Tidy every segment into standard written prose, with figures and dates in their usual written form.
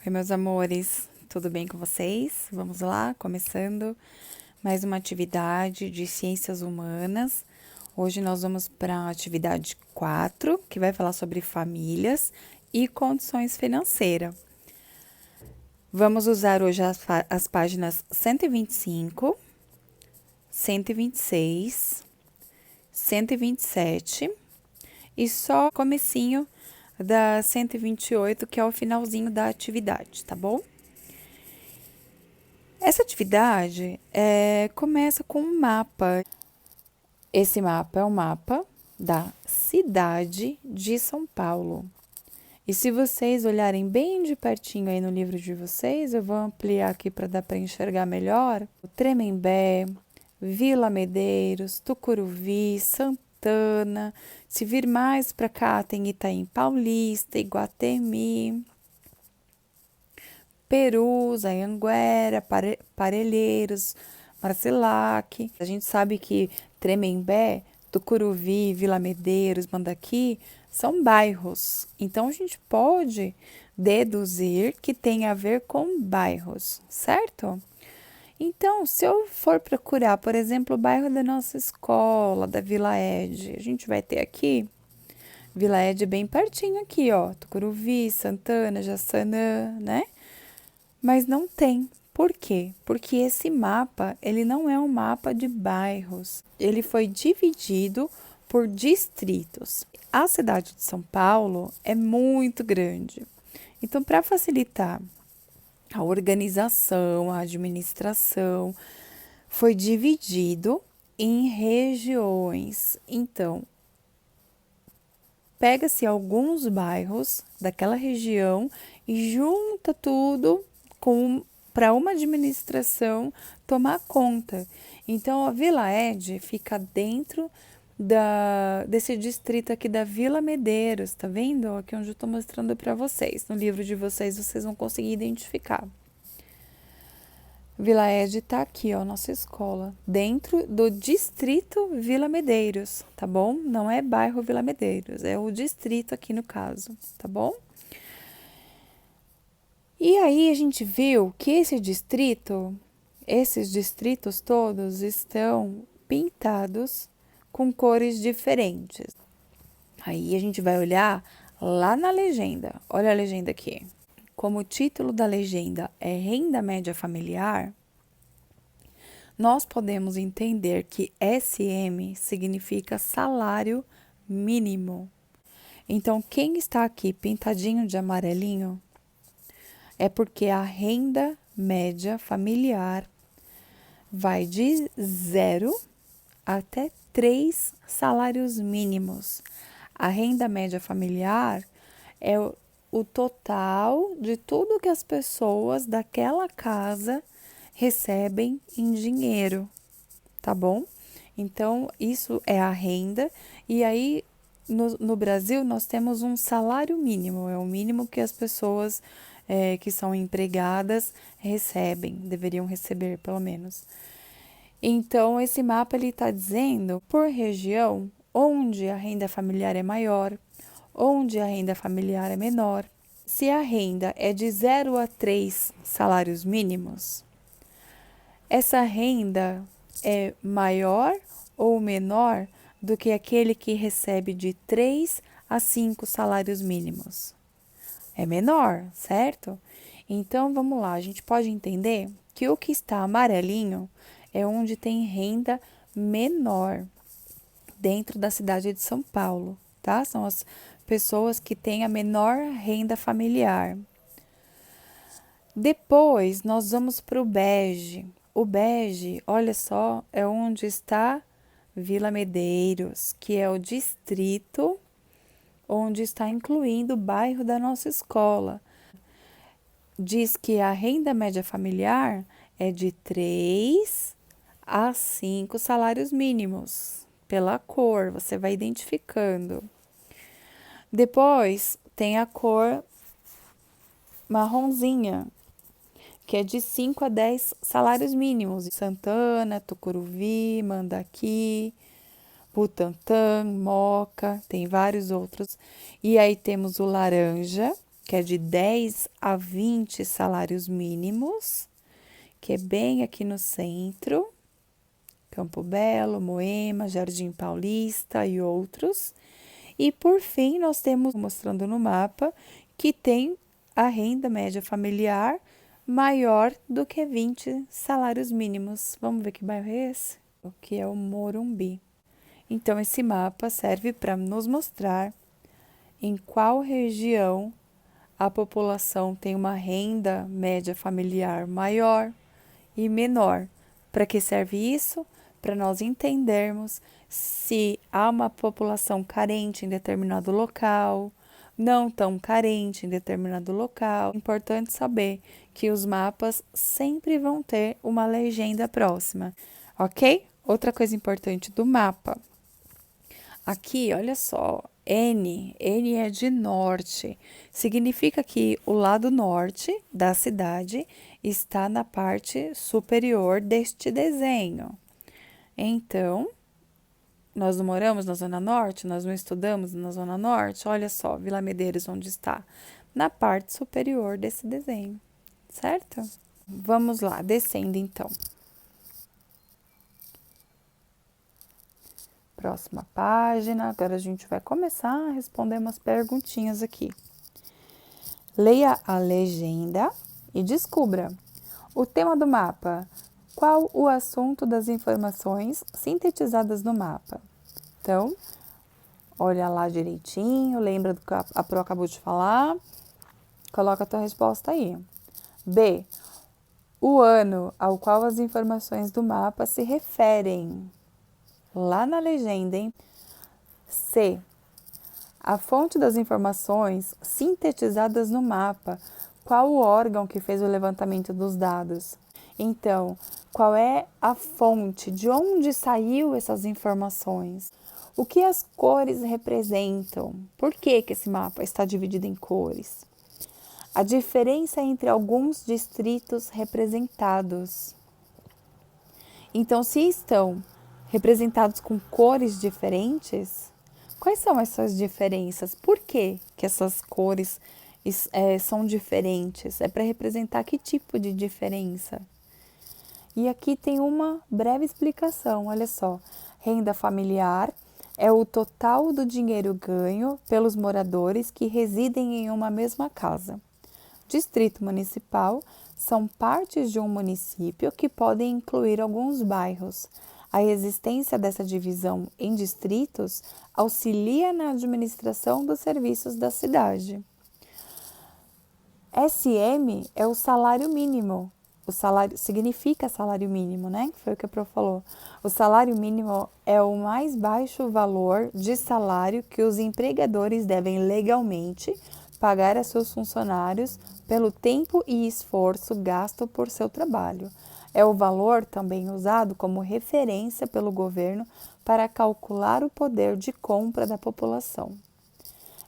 Oi, meus amores, tudo bem com vocês? Vamos lá, começando mais uma atividade de ciências humanas. Hoje nós vamos para a atividade 4, que vai falar sobre famílias e condições financeiras. Vamos usar hoje as páginas 125, 126, 127 e só o comecinho da 128, que é o finalzinho da atividade, tá bom? Essa atividade começa com um mapa. Esse mapa é o mapa da cidade de São Paulo. E se vocês olharem bem de pertinho aí no livro de vocês, eu vou ampliar aqui para dar para enxergar melhor. Tremembé, Vila Medeiros, Tucuruvi, Santana. Se vir mais para cá, tem Itaim Paulista, Iguatemi, Perus, Anhanguera, Parelheiros, Marcilac. A gente sabe que Tremembé, Tucuruvi, Vila Medeiros, Mandaki são bairros. Então a gente pode deduzir que tem a ver com bairros, certo? Então, se eu for procurar, por exemplo, o bairro da nossa escola, da Vila Ed, a gente vai ter aqui Vila Ed bem pertinho aqui, ó, Tucuruvi, Santana, Jaçanã, né? Mas não tem. Por quê? Porque esse mapa, ele não é um mapa de bairros. Ele foi dividido por distritos. A cidade de São Paulo é muito grande. Então, para facilitar a organização, a administração, foi dividido em regiões. Então, pega-se alguns bairros daquela região e junta tudo para uma administração tomar conta. Então, a Vila Ed fica dentro desse distrito aqui da Vila Medeiros, tá vendo? Aqui onde eu estou mostrando para vocês. No livro de vocês vão conseguir identificar. Vila Ed tá aqui, ó, nossa escola, dentro do distrito Vila Medeiros, tá bom? Não é bairro Vila Medeiros, é o distrito aqui no caso, tá bom? E aí a gente viu que esses distritos todos estão pintados com cores diferentes. Aí a gente vai olhar lá na legenda. Olha a legenda aqui. Como o título da legenda é Renda Média Familiar, nós podemos entender que SM significa salário mínimo. Então, quem está aqui pintadinho de amarelinho é porque a renda média familiar vai de 0 até 3 salários mínimos. A renda média familiar é o total de tudo que as pessoas daquela casa recebem em dinheiro, tá bom? Então, isso é a renda. E aí, no Brasil, nós temos um salário mínimo, é o mínimo que as pessoas que são empregadas recebem, deveriam receber pelo menos. Então, esse mapa ele está dizendo por região onde a renda familiar é maior, onde a renda familiar é menor. Se a renda é de 0 a 3 salários mínimos, essa renda é maior ou menor do que aquele que recebe de 3 a 5 salários mínimos? É menor, certo? Então, vamos lá, a gente pode entender que o que está amarelinho é onde tem renda menor dentro da cidade de São Paulo, tá? São as pessoas que têm a menor renda familiar. Depois, nós vamos para o bege. O bege, olha só, é onde está Vila Medeiros, que é o distrito onde está incluindo o bairro da nossa escola. Diz que a renda média familiar é de 3 a 5 salários mínimos. Pela cor, você vai identificando. Depois, tem a cor marronzinha, que é de 5 a 10 salários mínimos. Santana, Tucuruvi, Mandaki, Butantã, Moca, tem vários outros. E aí temos o laranja, que é de 10 a 20 salários mínimos, que é bem aqui no centro, Campo Belo, Moema, Jardim Paulista e outros. E por fim, nós temos, mostrando no mapa, que tem a renda média familiar maior do que 20 salários mínimos. Vamos ver que bairro é esse? O que é o Morumbi. Então, esse mapa serve para nos mostrar em qual região a população tem uma renda média familiar maior e menor. Para que serve isso? Para nós entendermos se há uma população carente em determinado local, não tão carente em determinado local. É importante saber que os mapas sempre vão ter uma legenda próxima, ok? Outra coisa importante do mapa. Aqui, olha só, N é de norte. Significa que o lado norte da cidade está na parte superior deste desenho. Então, nós não moramos na Zona Norte, nós não estudamos na Zona Norte. Olha só, Vila Medeiros onde está? Na parte superior desse desenho, certo? Vamos lá, descendo então. Próxima página, agora a gente vai começar a responder umas perguntinhas aqui. Leia a legenda e descubra o tema do mapa. Qual o assunto das informações sintetizadas no mapa? Então, olha lá direitinho, lembra do que a Pro acabou de falar, coloca a tua resposta aí. B, o ano ao qual as informações do mapa se referem. Lá na legenda, hein? C, a fonte das informações sintetizadas no mapa. Qual o órgão que fez o levantamento dos dados? Então, qual é a fonte? De onde saiu essas informações? O que as cores representam? Por que esse mapa está dividido em cores? A diferença entre alguns distritos representados. Então, se estão representados com cores diferentes, quais são essas diferenças? Por que essas cores são diferentes? É para representar que tipo de diferença? E aqui tem uma breve explicação, olha só. Renda familiar é o total do dinheiro ganho pelos moradores que residem em uma mesma casa. Distrito municipal são partes de um município que podem incluir alguns bairros. A existência dessa divisão em distritos auxilia na administração dos serviços da cidade. SM é o salário mínimo. O salário significa salário mínimo, né? Foi o que a Pro falou. O salário mínimo é o mais baixo valor de salário que os empregadores devem legalmente pagar a seus funcionários pelo tempo e esforço gasto por seu trabalho. É o valor também usado como referência pelo governo para calcular o poder de compra da população.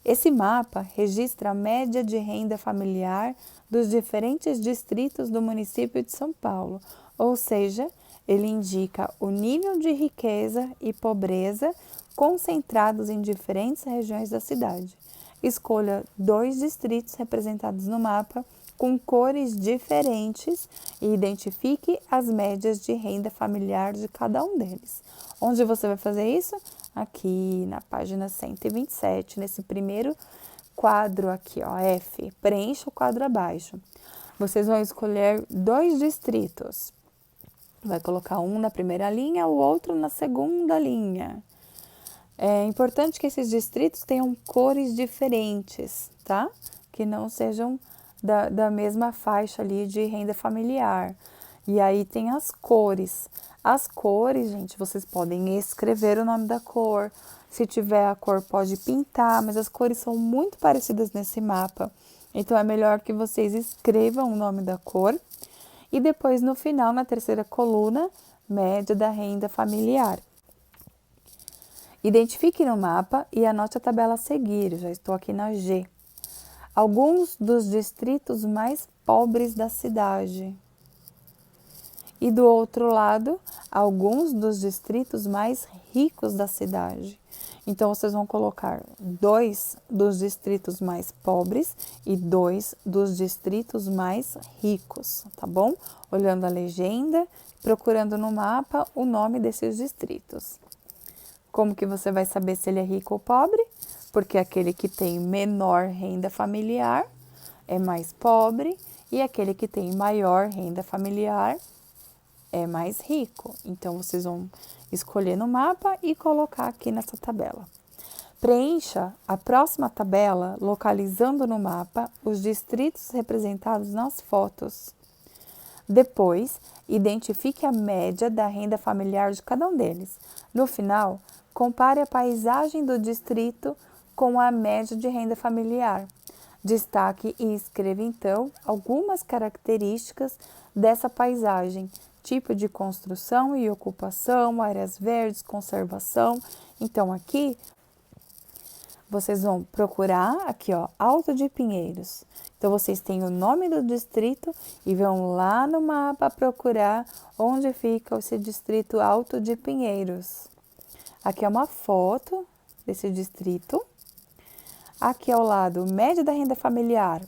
Esse mapa registra a média de renda familiar dos diferentes distritos do município de São Paulo, ou seja, ele indica o nível de riqueza e pobreza concentrados em diferentes regiões da cidade. Escolha 2 distritos representados no mapa com cores diferentes e identifique as médias de renda familiar de cada um deles. Onde você vai fazer isso? Aqui na página 127, nesse primeiro quadro aqui, ó, F. Preencha o quadro abaixo. Vocês vão escolher 2 distritos. Vai colocar um na primeira linha, o outro na segunda linha. É importante que esses distritos tenham cores diferentes, tá? Que não sejam da mesma faixa ali de renda familiar. E aí tem as cores. As cores, gente, vocês podem escrever o nome da cor. Se tiver a cor, pode pintar, mas as cores são muito parecidas nesse mapa. Então, é melhor que vocês escrevam o nome da cor. E depois, no final, na terceira coluna, média da renda familiar. Identifique no mapa e anote a tabela a seguir. Eu já estou aqui na G. Alguns dos distritos mais pobres da cidade. E do outro lado, alguns dos distritos mais ricos da cidade. Então, vocês vão colocar 2 dos distritos mais pobres e 2 dos distritos mais ricos, tá bom? Olhando a legenda, procurando no mapa o nome desses distritos. Como que você vai saber se ele é rico ou pobre? Porque aquele que tem menor renda familiar é mais pobre e aquele que tem maior renda familiar é mais rico. Então, vocês vão escolher no mapa e colocar aqui nessa tabela. Preencha a próxima tabela localizando no mapa os distritos representados nas fotos. Depois, identifique a média da renda familiar de cada um deles. No final, compare a paisagem do distrito com a média de renda familiar. Destaque e escreva então algumas características dessa paisagem, tipo de construção e ocupação, áreas verdes, conservação. Então, aqui vocês vão procurar aqui, ó, Alto de Pinheiros. Então, vocês têm o nome do distrito e vão lá no mapa procurar onde fica esse distrito Alto de Pinheiros. Aqui é uma foto desse distrito. Aqui ao lado, média da renda familiar.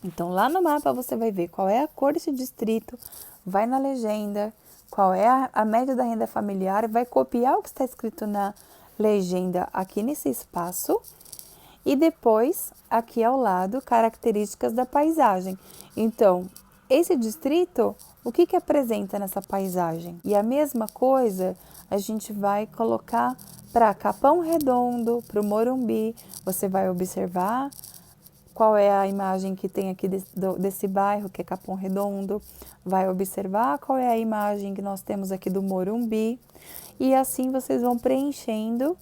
Então, lá no mapa você vai ver qual é a cor desse distrito, vai na legenda, qual é a média da renda familiar, vai copiar o que está escrito na legenda aqui nesse espaço e depois, aqui ao lado, características da paisagem. Então, esse distrito, o que apresenta nessa paisagem? E a mesma coisa a gente vai colocar para Capão Redondo, para o Morumbi. Você vai observar qual é a imagem que tem aqui desse bairro, que é Capão Redondo. Vai observar qual é a imagem que nós temos aqui do Morumbi. E assim vocês vão preenchendo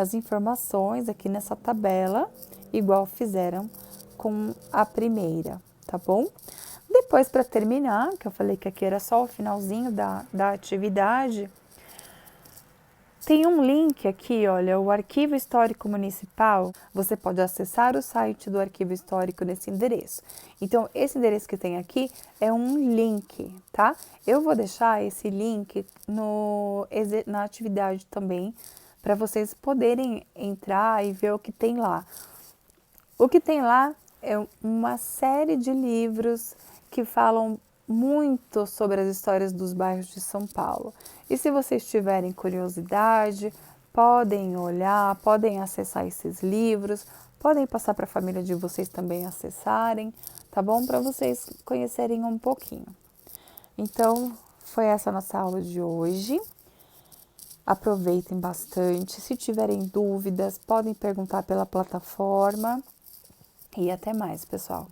as informações aqui nessa tabela, igual fizeram com a primeira, tá bom? Depois, para terminar, que eu falei que aqui era só o finalzinho da atividade, tem um link aqui, olha, o Arquivo Histórico Municipal. Você pode acessar o site do Arquivo Histórico nesse endereço. Então, esse endereço que tem aqui é um link, tá? Eu vou deixar esse link na atividade também, para vocês poderem entrar e ver o que tem lá. O que tem lá é uma série de livros que falam muito sobre as histórias dos bairros de São Paulo. E se vocês tiverem curiosidade, podem olhar, podem acessar esses livros, podem passar para a família de vocês também acessarem, tá bom? Para vocês conhecerem um pouquinho. Então, foi essa a nossa aula de hoje. Aproveitem bastante. Se tiverem dúvidas, podem perguntar pela plataforma. E até mais, pessoal.